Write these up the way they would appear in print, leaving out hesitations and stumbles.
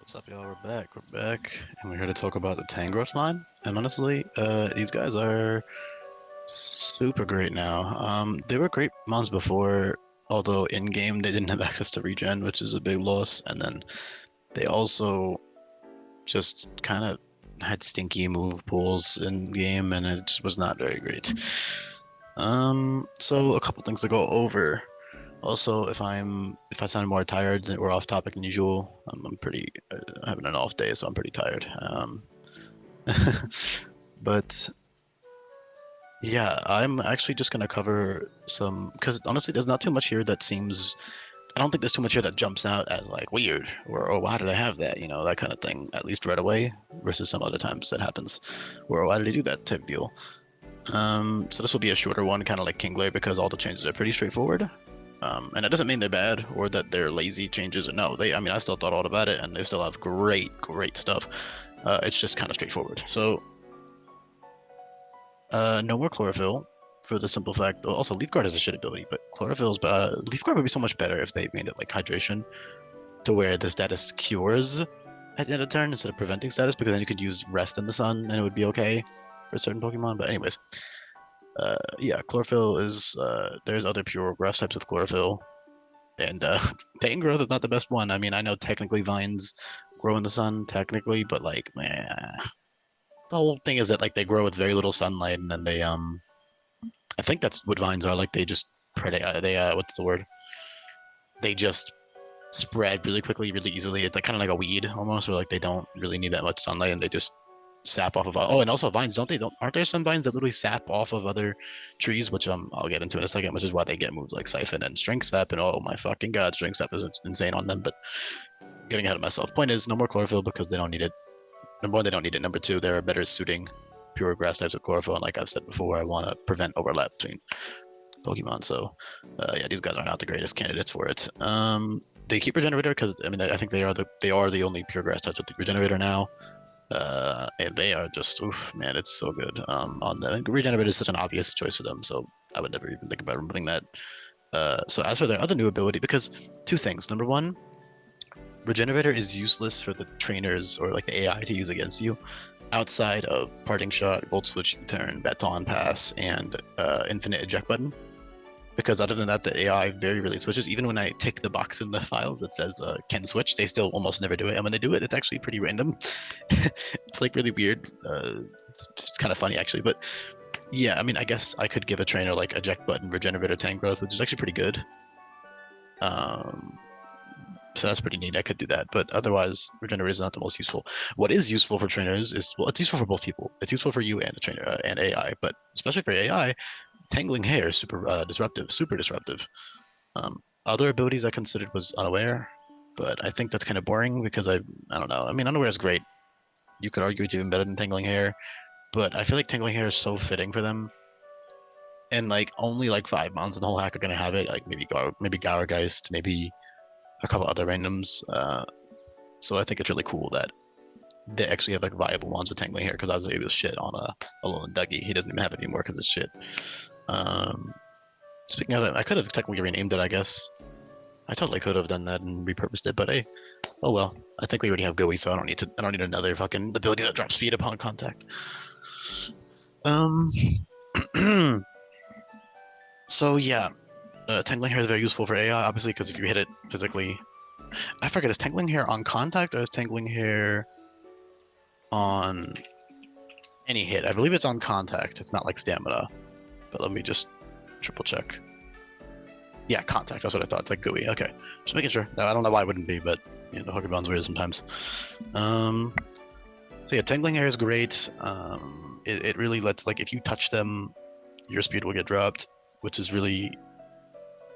What's up, y'all? We're back, and we're here to talk about the Tangrowth line. And honestly, these guys are super great now. They were great mons before, although in game they didn't have access to regen, which is a big loss. And then they also just kind of had stinky move pools in game, and it just was not very great. So a couple things to go over. Also, if I sound more tired or off topic than usual, I'm pretty having an off day, so I'm pretty tired. But yeah, I'm actually just gonna cover some because honestly, there's not too much here that seems. I don't think there's too much here that jumps out as like weird or oh, why did I have that? You know, that kind of thing. At least right away, versus some other times that happens, or why did he do that type deal. So this will be a shorter one, kind of like Kingler, because all the changes are pretty straightforward. And it doesn't mean they're bad or that they're lazy changes. No, I mean, I still thought all about it, and they still have great stuff. It's just kind of straightforward. So, no more chlorophyll for the simple fact. Also, Leaf Guard has a shit ability, but chlorophyll's Leaf Guard would be so much better if they made it like hydration, to where the status cures at the end of the turn instead of preventing status, because then you could use rest in the sun and it would be okay for certain Pokemon. But anyways, yeah, chlorophyll is there's other pure grass types with chlorophyll. And Tangrowth is not the best one. I mean, I know technically vines grow in the sun, technically, but like, man, the whole thing is that like they grow with very little sunlight, and then they I think that's what vines are. Like they just predate. They what's the word? They just spread really quickly, really easily. It's like kind of like a weed almost, where like they don't really need that much sunlight, and they just sap off of. Oh, and also vines, don't aren't there some vines that literally sap off of other trees, which I'll get into in a second, which is why they get moves like Siphon and String Sap, and oh my fucking god, String Sap is insane on them. But getting ahead of myself. Point is, no more chlorophyll because they don't need it. Number one, they don't need it. Number two, they're better suiting pure grass types with chlorophyll. And like I've said before, I want to prevent overlap between Pokemon. So, yeah, these guys are not the greatest candidates for it. They keep Regenerator because I mean I think they are the only pure grass types with the Regenerator now. And they are just, oof, man, it's so good. On the Regenerator is such an obvious choice for them, so I would never even think about removing that. So as for their other new ability, because two things. Number one, Regenerator is useless for the trainers or like the AI to use against you outside of Parting Shot, Volt Switch U-Turn, Baton Pass, and Infinite Eject Button. Because other than that, the AI very rarely switches. Even when I tick the box in the files that says can switch, they still almost never do it. And when they do it, it's actually pretty random. It's like really weird. It's kind of funny actually. But yeah, I mean, I guess I could give a trainer like Eject Button, Regenerator, Tangrowth, which is actually pretty good. Um, so that's pretty neat. I could do that, but otherwise, Regenerator is not the most useful. What is useful for trainers is, well, it's useful for both people. It's useful for you and the trainer and AI, but especially for AI, Tangling Hair is super disruptive, super disruptive. Other abilities I considered was Unaware, but I think that's kind of boring because I don't know. I mean, Unaware is great. You could argue it's even better than Tangling Hair, but I feel like Tangling Hair is so fitting for them. And like only like 5 months in the whole hack are gonna have it. Like maybe Gourgeist, maybe a couple other randoms. So I think it's really cool that they actually have like viable ones with Tangling Hair, because I was able to shit on a Alolan Dougie. He doesn't even have it anymore because it's shit. Um, Speaking of it, I could have technically renamed it, I guess. I totally could have done that and repurposed it, but hey, oh well. I think we already have GUI, so I don't need to. I don't need another fucking ability that drops speed upon contact. Um. So yeah, Tangling Hair is very useful for AI, obviously, because if you hit it physically, I forget, is Tangling Hair on contact or is Tangling Hair on any hit? I believe it's on contact. It's not like stamina, but let me just triple check. Yeah, contact. That's what I thought. It's like GUI. Okay, just making sure. No, I don't know why it wouldn't be, but you know, the Pokemon's weird sometimes. Um, so yeah, Tangling Hair is great. It really lets, like, if you touch them, your speed will get dropped, which is really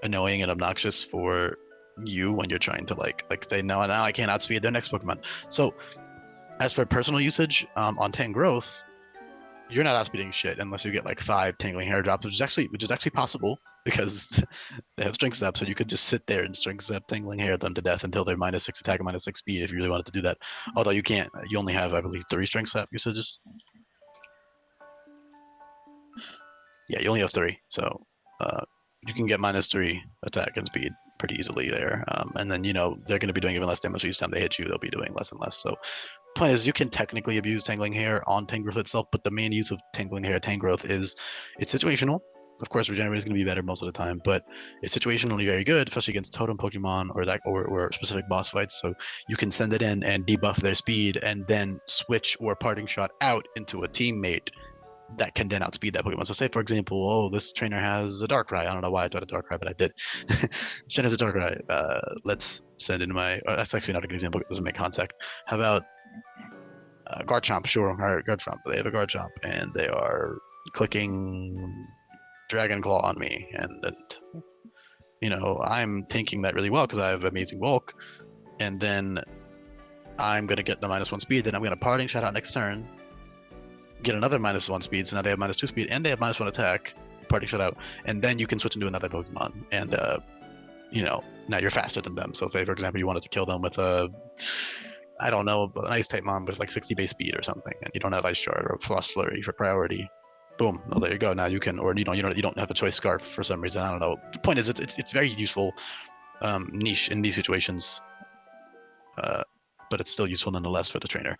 annoying and obnoxious for you when you're trying to like say no, now I can't outspeed their next Pokemon. So as for personal usage, on Tangrowth, you're not outspeeding shit unless you get like 5 Tangling Hair drops, which is actually possible because they have String Step, so you could just sit there and String Step Tangling Hair them to death until they're -6 attack and -6 speed if you really wanted to do that. Although you can't, you only have, I believe, 3 String Step usages. Yeah, you only have 3, so you can get -3 attack and speed pretty easily there. And then, you know, they're going to be doing even less damage each time they hit you. They'll be doing less and less. So point is, you can technically abuse Tangling Hair on Tangrowth itself, but the main use of Tangling Hair Tangrowth is it's situational. Of course, Regenerate is going to be better most of the time, but it's situationally very good, especially against totem Pokemon or specific boss fights. So you can send it in and debuff their speed, and then switch or parting shot out into a teammate that can then outspeed that Pokemon. So say, for example, oh, this trainer has a Darkrai. I don't know why I thought a Darkrai, but I did. This trainer has a Darkrai. Let's send in my... that's actually not a good example. It doesn't make contact. How about Garchomp? Sure, all right, Garchomp. They have a Garchomp, and they are clicking Dragon Claw on me. And you know, I'm tanking that really well because I have amazing bulk. And then I'm going to get the -1 speed. Then I'm going to parting shot out next turn, get another -1 speed, so now they have -2 speed and they have -1 attack, party shut out, and then you can switch into another Pokemon, and you know, now you're faster than them. So if, for example, you wanted to kill them with a, I don't know, an Ice type Mom with like 60 base speed or something, and you don't have Ice Shard or Frost Flurry for priority, boom, well, there you go. Now you can, or you don't have a choice Scarf for some reason. I don't know. The point is, it's very useful, niche in these situations, but it's still useful nonetheless for the trainer.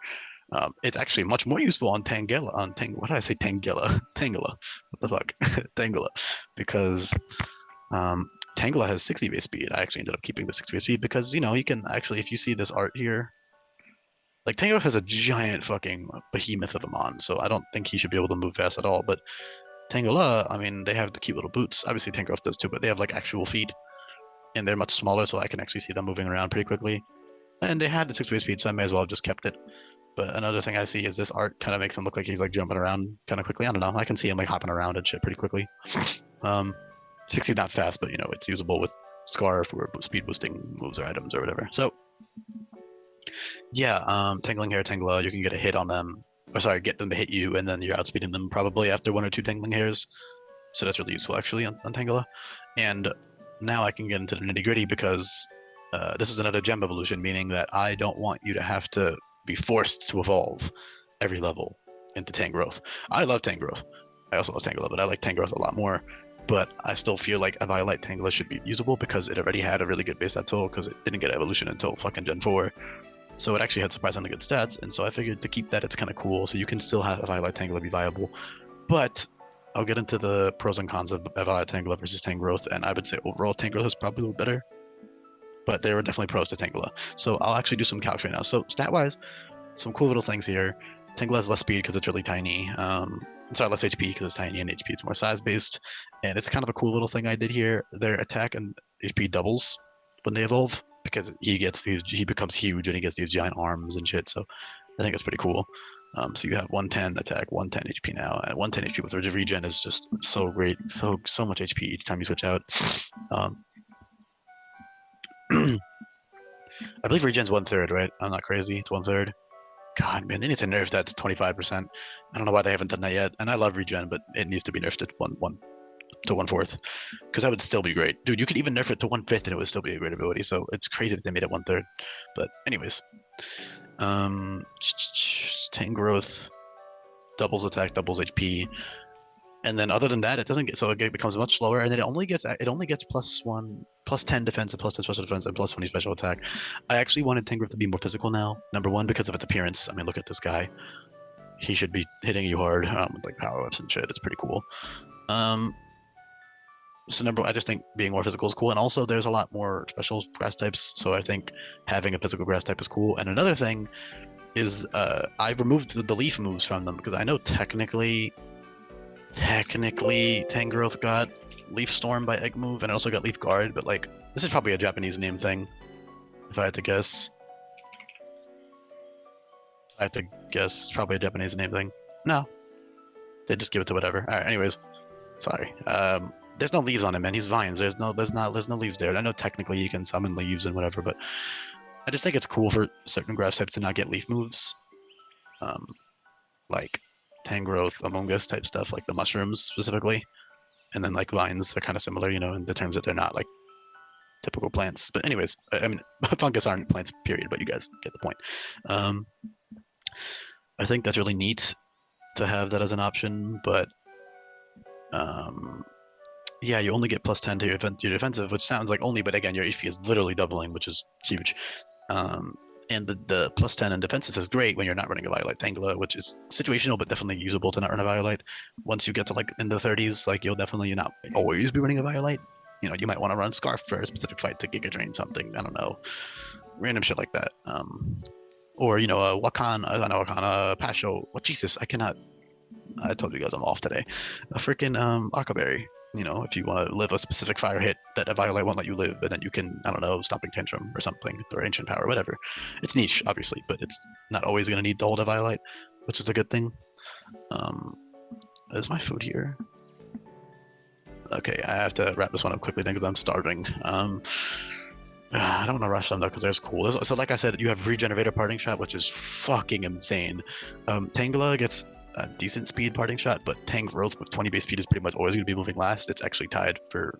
It's actually much more useful on Tangela. What did I say? Tangela. Tangela. What the fuck? Tangela. Because Tangela has 60 base speed. I actually ended up keeping the 60 base speed because, you know, you can actually, if you see this art here, like Tangrowth has a giant fucking behemoth of a mon, so I don't think he should be able to move fast at all. But Tangela, I mean, they have the cute little boots. Obviously Tangrowth does too, but they have like actual feet, and they're much smaller, so I can actually see them moving around pretty quickly. And they had the 60 base speed, so I may as well have just kept it. But another thing I see is this art kind of makes him look like he's like jumping around kind of quickly. I don't know. I can see him like hopping around and shit pretty quickly. 60 is not fast, but you know, it's usable with Scarf or speed boosting moves or items or whatever. So yeah, Tangling Hair, Tangela, you can get a hit on them. Or sorry, get them to hit you, and then you're outspeeding them probably after 1 or 2 Tangling Hairs. So that's really useful actually on Tangela. And now I can get into the nitty gritty because this is another gem evolution, meaning that I don't want you to have to be forced to evolve every level into Tangrowth. I love Tangrowth. I also love Tangela, but I like Tangrowth a lot more. But I still feel like Violet Tangela should be usable because it already had a really good base stat tool because it didn't get evolution until fucking Gen 4. So it actually had surprisingly good stats, and so I figured to keep that, it's kind of cool. So you can still have Violet Tangela be viable. But I'll get into the pros and cons of Violet Tangela versus Tangrowth, and I would say overall Tangrowth is probably a little better. But there were definitely pros to Tangela. So I'll actually do some calcs right now. So stat-wise, some cool little things here. Tangela has less speed because it's really tiny. Sorry, less HP because it's tiny, and HP it's more size-based. And it's kind of a cool little thing I did here. Their attack and HP doubles when they evolve because he becomes huge and he gets these giant arms and shit. So I think it's pretty cool. So you have 110 attack, 110 HP now, and 110 HP with regen is just so great. So much HP each time you switch out. I believe regen's 1/3, right? I'm not crazy. It's 1/3. God, man, they need to nerf that to 25%. I don't know why they haven't done that yet. And I love regen, but it needs to be nerfed to 1/4, because that would still be great, dude. You could even nerf it to 1/5, and it would still be a great ability. So it's crazy that they made it 1/3. But anyways, Tangrowth doubles attack, doubles HP. And then other than that, it doesn't get, so it becomes much slower, and then it only gets +10 defense and +10 special defense and +20 special attack. I actually wanted Tangrowth to be more physical now. Number one, because of its appearance. I mean, look at this guy. He should be hitting you hard with like power ups and shit. It's pretty cool. So number one, I just think being more physical is cool, and also there's a lot more special grass types. So I think having a physical grass type is cool. And another thing is I removed the leaf moves from them because I know technically Tangrowth got Leaf Storm by Egg Move, and it also got Leaf Guard, but like this is probably a Japanese name thing, if I had to guess. It's probably a Japanese name thing. No, they just give it to whatever. All right, anyways, sorry. There's no leaves on him, man. He's vines. There's no leaves there. I know technically you can summon leaves and whatever, but I just think it's cool for certain grass types to not get leaf moves. Like Tangrowth, Among Us type stuff, like the mushrooms specifically. And then like vines are kind of similar, you know, in the terms that they're not like typical plants. But anyways, I mean, fungus aren't plants, period, but you guys get the point. I think that's really neat to have that as an option, but Yeah, you only get +10 to your defensive, which sounds like only, but again, your HP is literally doubling, which is huge. Um, and the +10 in defenses is great when you're not running a Violite Tangela, which is situational, but definitely usable to not run a Violite. Once you get to like in the 30s, like you'll definitely not always be running a Violite. You know, you might want to run Scarf for a specific fight to Giga Drain something. I don't know, random shit like that. Or you know, a Wakana, Pasho. What Jesus? I cannot. I told you guys I'm off today. A freaking Akaberry. You know, if you want to live a specific fire hit that a Violet won't let you live, and then you can, I don't know, Stomping Tantrum or something, or Ancient Power, whatever. It's niche, obviously, but it's not always going to need to hold a Violet, which is a good thing. Is my food here? Okay, I have to wrap this one up quickly then because I'm starving. I don't want to rush them though because there's cool. So like I said, you have Regenerator Parting Shot, which is fucking insane. Tangela gets a decent speed parting shot, but Tangrowth with 20 base speed is pretty much always going to be moving last. It's actually tied for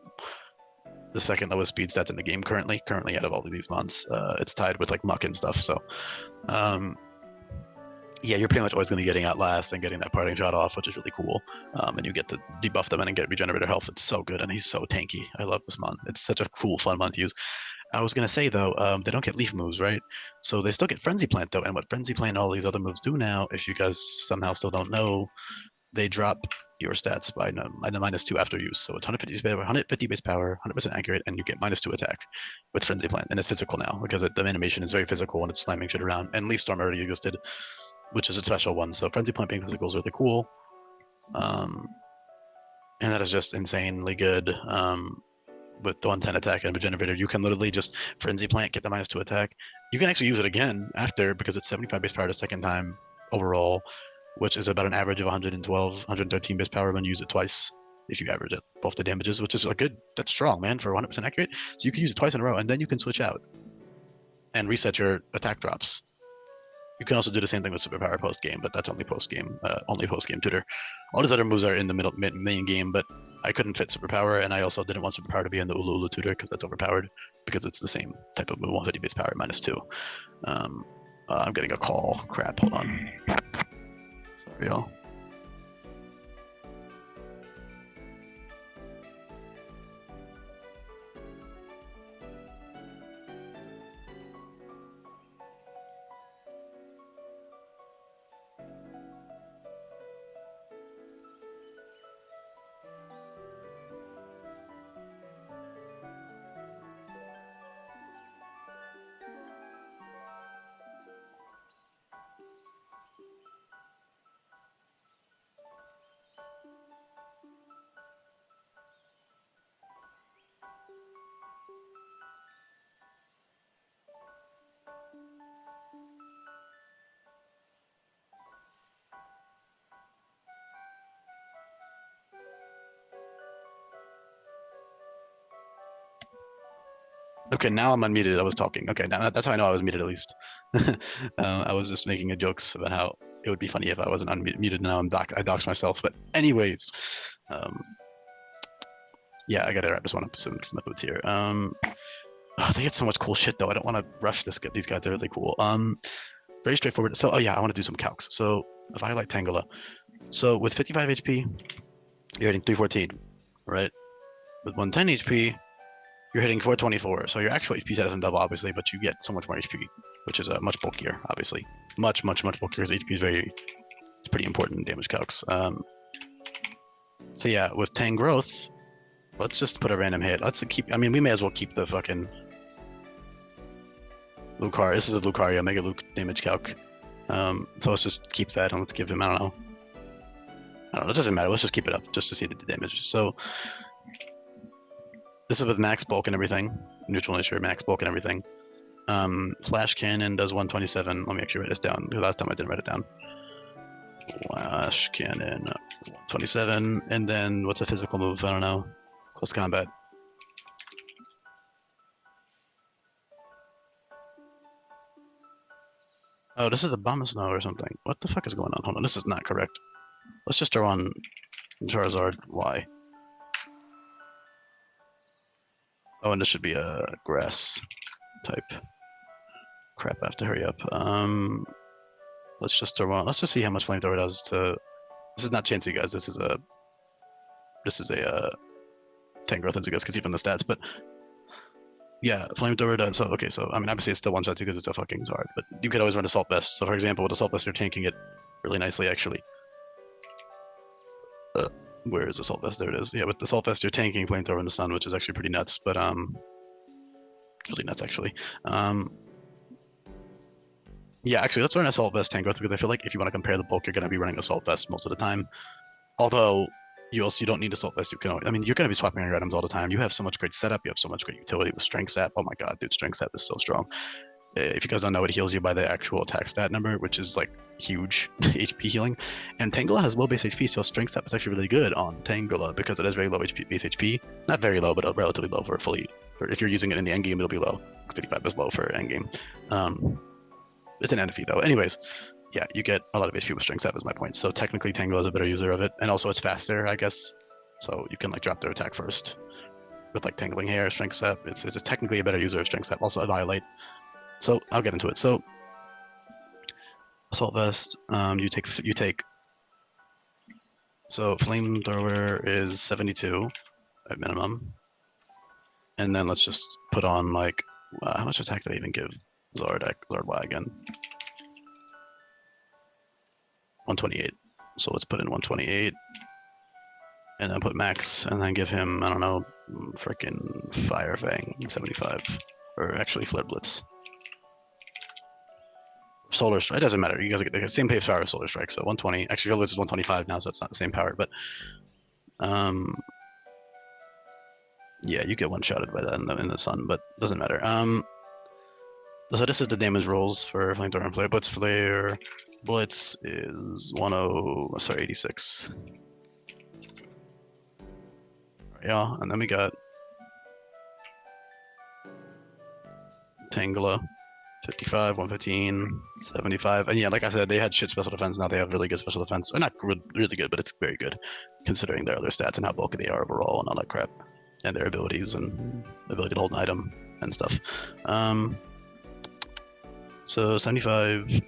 the second lowest speed stats in the game currently. Currently, out of all of these months, it's tied with like Muck and stuff. So, yeah, you're pretty much always going to be getting out last and getting that parting shot off, which is really cool. And you get to debuff them and get Regenerator health. It's so good, and he's so tanky. I love this mon. It's such a cool, fun mon to use. I was gonna say though, they don't get leaf moves, right? So they still get Frenzy Plant though, and what Frenzy Plant and all these other moves do now, if you guys somehow still don't know, they drop your stats by -2 after use. So it's 150 base power, 100% accurate, and you get -2 attack with Frenzy Plant, and it's physical now because the animation is very physical when it's slamming shit around. And Leaf Storm already existed, which is a special one. So Frenzy Plant being physical is really cool, and that is just insanely good. With the 110 attack and Regenerator, you can literally just Frenzy Plant, get the -2 attack. You can actually use it again after because it's 75 base power the second time overall, which is about an average of 112, 113 base power when you use it twice. If you average it, both the damages, which is a good, that's strong, man, for 100% accurate. So you can use it twice in a row, and then you can switch out and reset your attack drops. You can also do the same thing with Superpower post game, but that's only post game tutor. All these other moves are in the main game, but I couldn't fit Superpower, and I also didn't want Superpower to be in the Ulu Ulu tutor because that's overpowered, because it's the same type of move, 150 base power -2. I'm getting a call. Crap, hold on. Sorry, y'all. Okay, now I'm unmuted. I was talking. Okay, now that's how I know I was muted at least. I was just making a jokes about how it would be funny if I wasn't unmuted. Now I doxed myself. But anyways, yeah, I gotta wrap this one up soon because my food's here. They get so much cool shit though. I don't want to rush these guys. They're really cool. Very straightforward. So, oh yeah, I want to do some calcs. So, if I like Tangela, so with 55 HP, you're hitting 314, right? With 110 HP, you're hitting 424. So your actual HP set doesn't double, obviously, but you get so much more HP, which is much bulkier, obviously. Much bulkier. Because HP is it's pretty important in damage calcs. So yeah, with Tangrowth, let's just put a random hit. I mean, we may as well keep the fucking Lucario. This is a Lucario Mega Luke damage calc. So let's just keep that and let's give him, I don't know, it doesn't matter. Let's just keep it up just to see the damage. So this is with max bulk and everything. Neutral nature, max bulk and everything. Flash Cannon does 127. Let me actually write this down. The last time I didn't write it down. Flash Cannon, 127. And then what's a physical move? I don't know. Close combat. Oh, this is a Bombasnow or something. What the fuck is going on? Hold on, this is not correct. Let's just throw on Charizard Y. Oh, and this should be a grass type. Crap, I have to hurry up. Let's just throw on. Let's just see how much Flamethrower does to. This is not Chansey, guys. This is a Tangrowth as you guys can see from the stats, but yeah, Flamethrower does. So okay, so I mean obviously it's still one shot too because it's a fucking Zard, but you could always run Assault Vest. So for example, with Assault Vest you're tanking it really nicely actually. Where is Assault Vest? There it is. Yeah, with the Assault Vest you're tanking Flamethrower in the sun, which is actually pretty nuts, but really nuts actually. Yeah, actually let's run Assault Vest Tangrowth because I feel like if you want to compare the bulk, you're gonna be running Assault Vest most of the time. Although you don't need Assault Vest. You can, I mean, you're gonna be swapping your items all the time. You have so much great setup. You have so much great utility with Strength Sap. Oh my god, dude, Strength Sap is so strong. If you guys don't know, it heals you by the actual attack stat number, which is like huge HP healing. And Tangela has low base HP, so Strength Sap is actually really good on Tangela because it has very low HP, base HP. Not very low, but relatively low for fully. Or if you're using it in the end game, it'll be low. 55 is low for end game. It's an NFE though. Anyways, yeah, you get a lot of HP with Strength Sap is my point. So technically Tangela is a better user of it. And also it's faster, I guess. So you can like drop their attack first. With like Tangling Hair, Strength Sap, it's technically a better user of Strength Sap. Also Annihilate. So I'll get into it. So Assault Vest, you take. So Flamethrower is 72 at minimum. And then let's just put on like, how much attack did I even give Zard Y again? 128. So let's put in 128. And then put max, and then give him, I don't know, freaking Fire Fang, 75. Or actually Flare Blitz. Solar Strike, it doesn't matter. You guys get the same base power as Solar Strike, so 120. Actually, Flare Blitz is 125 now, so it's not the same power, but yeah, you get one-shotted by that in the sun, but doesn't matter. So this is the damage rolls for Flamethrower and Flare Blitz. Flare Blitz is 86. Yeah, and then we got Tangela, 55, 115, 75. And yeah, like I said, they had shit special defense. Now they have really good special defense. Or not really good, but it's very good considering their other stats and how bulky they are overall and all that crap. And their abilities and ability to hold an item and stuff. So 75,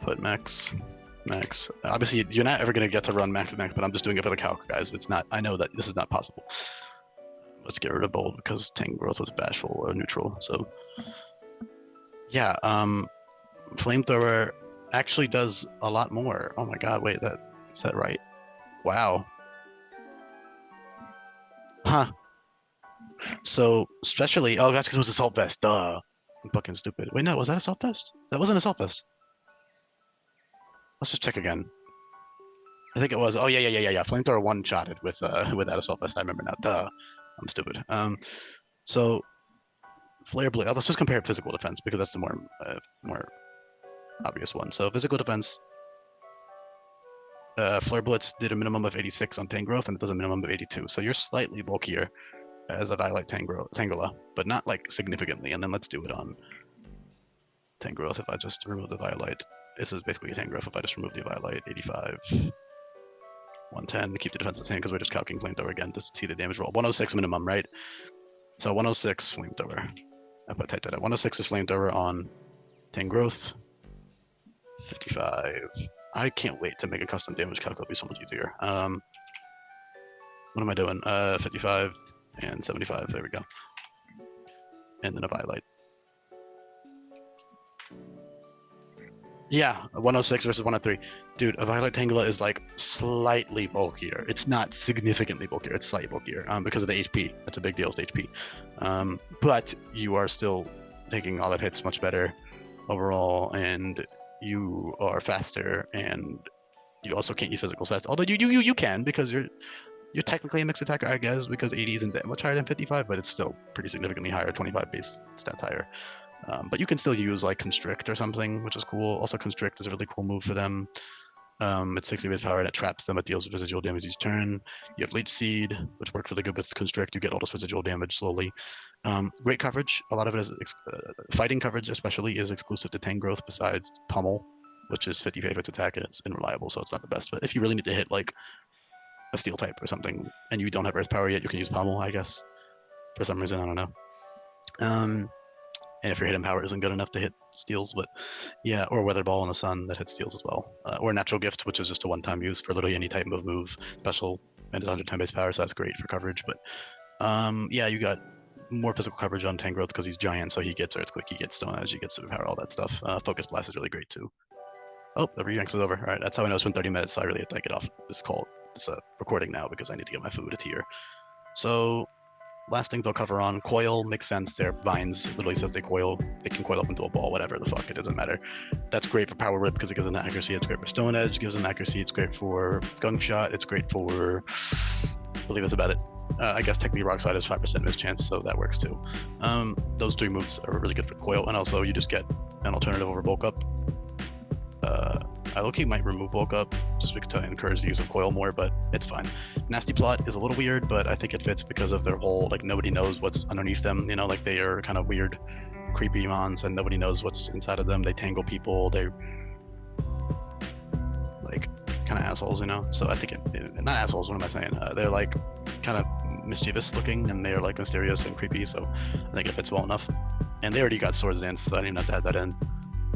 put max. Obviously, you're not ever going to get to run max, but I'm just doing it for the calc, guys. It's not, I know that this is not possible. Let's get rid of bold because Tangrowth was bashful or neutral. So yeah, Flamethrower actually does a lot more. Oh my god, wait, is that right? Wow. Huh. So especially, oh, that's because it was Assault Vest. Duh. I'm fucking stupid. Wait, no, was that Assault Vest? That wasn't Assault Vest. Let's just check again. I think it was. Oh yeah. Flamethrower one-shotted with that Assault Vest. I remember now. Duh. I'm stupid. So Flare Blitz. Let's just compare physical defense because that's the more obvious one. So physical defense. Flare Blitz did a minimum of 86 on Tangrowth, and it does a minimum of 82. So you're slightly bulkier as a Violet Tangela, but not like significantly. And then let's do it on Tangrowth. If I just remove the Violet, this is basically a Tangrowth. If I just remove the Violet, 85, 110, keep the defense the same because we're just calculating Flamethrower again to see the damage roll. 106 minimum, right? So 106 Flamethrower. If I type that out, 106 is Flamethrower on Tangrowth. 55. I can't wait to make a custom damage calc. It'll be so much easier. What am I doing? 55 and 75. There we go. And then a Violet. Yeah, 106 versus 103. Dude, a Violet Tangela is like slightly bulkier. It's not significantly bulkier. It's slightly bulkier because of the HP. That's a big deal, it's HP. But you are still taking all that hits much better overall, and you are faster, and you also can't use physical stats. Although you can because you're technically a mixed attacker, I guess, because 80 isn't that much higher than 55, but it's still pretty significantly higher, 25 base stats higher. But you can still use like Constrict or something, which is cool. Also, Constrict is a really cool move for them. It's 60 base power and it traps them. It deals with residual damage each turn. You have Leech Seed, which works really good with Constrict. You get all this residual damage slowly. Great coverage. A lot of it is fighting coverage, especially, is exclusive to Tangrowth. Besides Pummel, which is 50 favorites attack, and it's unreliable, so it's not the best. But if you really need to hit like a Steel type or something, and you don't have Earth power yet, you can use Pummel, I guess. For some reason, I don't know. And if your hidden power isn't good enough to hit steals, but yeah, or Weather Ball in the sun that hits steals as well. Or Natural Gift, which is just a one-time use for literally any type of move, special and it's 110 base power, so that's great for coverage. But yeah, you got more physical coverage on Tangrowth because he's giant, so he gets Earthquake, he gets Stone Edge, he gets Super Power, all that stuff. Focus Blast is really great too. Oh, the Reyanks is over. All right, that's how I know it's been 30 minutes, so I really have to get off this call, this recording now, because I need to get my food at here. So, last things I'll cover on, Coil makes sense. Their vines literally says they coil. They can coil up into a ball, whatever the fuck, it doesn't matter. That's great for Power Whip because it gives them accuracy. It's great for Stone Edge, gives them accuracy. It's great for Gunk Shot. It's great for, I believe that's about it. I guess technically Rock Slide is 5% miss chance, so that works too. Those 3 moves are really good for Coil, and also you just get an alternative over Bulk Up. I low-key might remove Bulk Up just because to encourage the use of Coil more, but it's fine. Nasty Plot is a little weird, but I think it fits because of their whole, like, nobody knows what's underneath them, you know, like they are kind of weird, creepy mons, and nobody knows what's inside of them. They tangle people, they're like kind of assholes, you know, so I think not assholes, what am I saying? They're like kind of mischievous looking, and they're like mysterious and creepy, so I think it fits well enough. And they already got Swords Dance, so I didn't even have to add that in.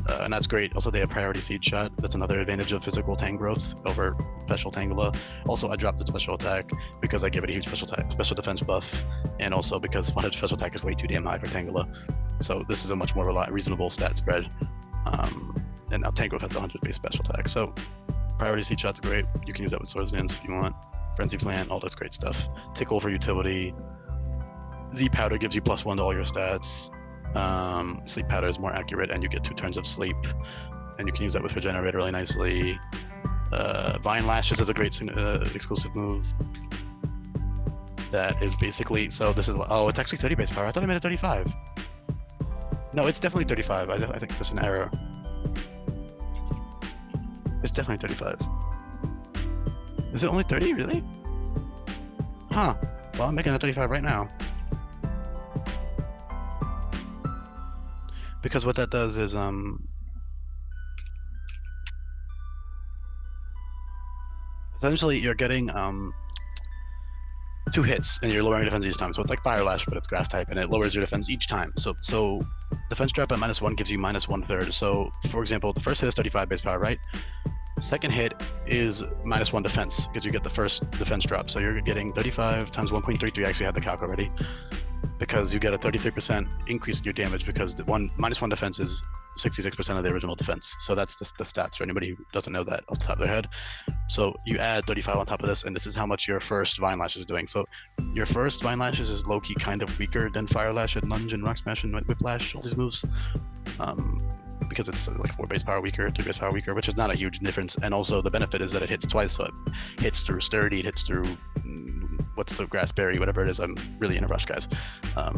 And that's great. Also, they have Priority Seed Shot. That's another advantage of physical Tangrowth over special Tangela. Also, I dropped the special attack because I give it a huge special defense buff, and also because one special attack is way too damn high for Tangela. So this is a much more reasonable stat spread. And now Tangrowth has the 100 base special attack. So Priority Seed Shot's great. You can use that with Swords Dance if you want. Frenzy Plant, all this great stuff. Tickle for utility. Z Powder gives you +1 to all your stats. Sleep Powder is more accurate, and you get 2 turns of sleep, and you can use that with Regenerate really nicely. Vine Lashes is a great exclusive move. That is basically, so this is, oh, it's actually 30 base power. I thought I made it 35. No, it's definitely 35. I think it's just an error. It's definitely 35. Is it only 30, really? Huh. Well, I'm making it 35 right now. Because what that does is, essentially you're getting 2 hits and you're lowering defense each time. So it's like Fire Lash, but it's grass type, and it lowers your defense each time. So defense drop at -1 gives you -1/3. So for example, the first hit is 35 base power, right? Second hit is -1 defense because you get the first defense drop. So you're getting 35 times 1.33. I actually had the calc already. Because you get a 33% increase in your damage because the -1 defense is 66% of the original defense. So that's the stats for anybody who doesn't know that off the top of their head. So you add 35 on top of this, and this is how much your first Vine Lash is doing. So your first Vine Lashes is low-key kind of weaker than Fire Lash and Lunge and Rock Smash and Whiplash, all these moves. Because it's like 4 base power weaker, 3 base power weaker, which is not a huge difference. And also the benefit is that it hits twice, so it hits through Sturdy, it hits through what's the Grassberry, whatever it is. I'm really in a rush, guys.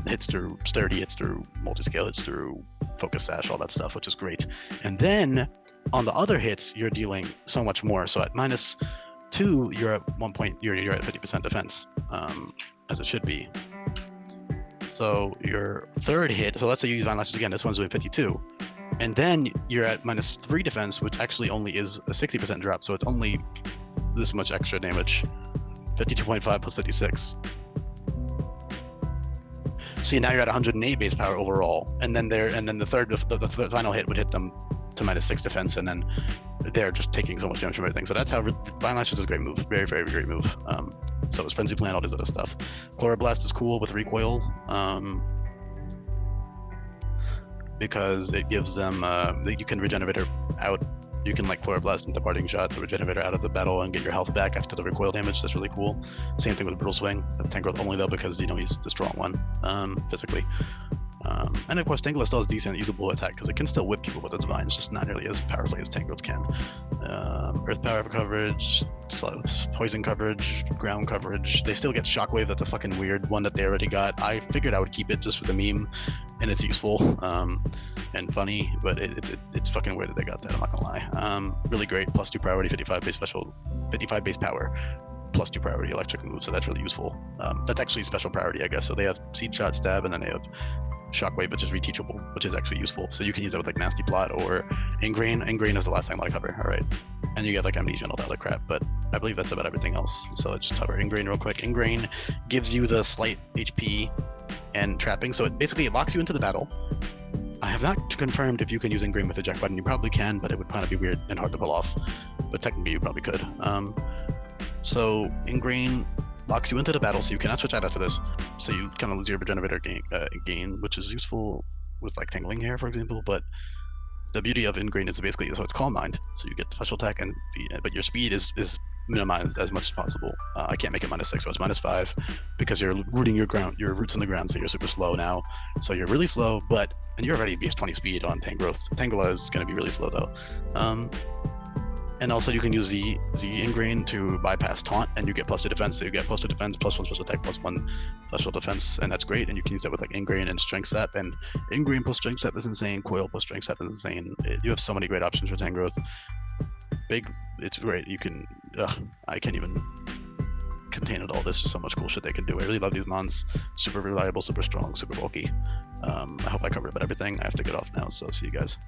Hits through Sturdy, hits through Multiscale, hits through Focus Sash, all that stuff, which is great. And then on the other hits, you're dealing so much more. So at -2, you're at 1 point, you're at 50% defense, as it should be. So your third hit, so let's say you use Vine Lashes again, this one's doing 52. And then you're at -3 defense, which actually only is a 60% drop. So it's only this much extra damage. 52.5 plus 56. See, now you're at 108 base power overall, and then the final hit would hit them to -6 defense, and then they're just taking so much damage from everything. So that's how Vine Lashes is a great move, very, very great move. So it's Frenzy Plant, all this other stuff. Chloroblast is cool with Recoil, because it gives them you can Regenerator out. You can like Chloroblast into Parting Shot, the Regenerator out of the battle, and get your health back after the recoil damage. That's really cool. Same thing with Brutal Swing. That's Tangrowth only though, because you know he's the strong one physically. And of course, Tangela still has decent usable attack because it can still whip people with its vines, just not nearly as powerfully as Tangrowth can. Earth Power coverage, Poison coverage, Ground coverage. They still get Shockwave. That's a fucking weird one that they already got. I figured I would keep it just for the meme, and it's useful and funny, but it's fucking weird that they got that. I'm not gonna lie. Really great. +2 priority, 55 base special, 55 base power. +2 priority electric move, so that's really useful. That's actually special priority, I guess. So they have Seed Shot, Stab, and then they have Shockwave, which is reteachable, which is actually useful. So you can use that with like Nasty Plot or Ingrain. Ingrain is the last thing I cover. All right, and you get like Amnesia and all that other crap. But I believe that's about everything else. So let's just cover Ingrain real quick. Ingrain gives you the slight HP and trapping, so it basically locks you into the battle. I have not confirmed if you can use Ingrain with the eject button. You probably can, but it would kind of be weird and hard to pull off. But technically, you probably could. So Ingrain locks you into the battle, so you cannot switch out after this. So you kind of lose your regenerator gain, which is useful with like Tangling Hair, for example. But the beauty of Ingrain is basically, so it's Calm Mind, so you get special attack, but your speed is minimized as much as possible. I can't make it -6, so it's -5 because you're rooting your roots in the ground, so you're super slow now. So you're really slow, and you're already base 20 speed on Tangrowth. Tangela is going to be really slow though. And also you can use Z Ingrain to bypass Taunt, and you get +2 defense. So you get +2 defense, +1 special attack, +1 special defense, and that's great. And you can use that with like Ingrain and Strength Sap. And Ingrain plus Strength Sap is insane. Coil plus Strength Sap is insane. You have so many great options for Tangrowth. It's great. You can, I can't even contain it all. There's just so much cool shit they can do. I really love these mons. Super reliable, super strong, super bulky. I hope I covered about everything. I have to get off now, so see you guys.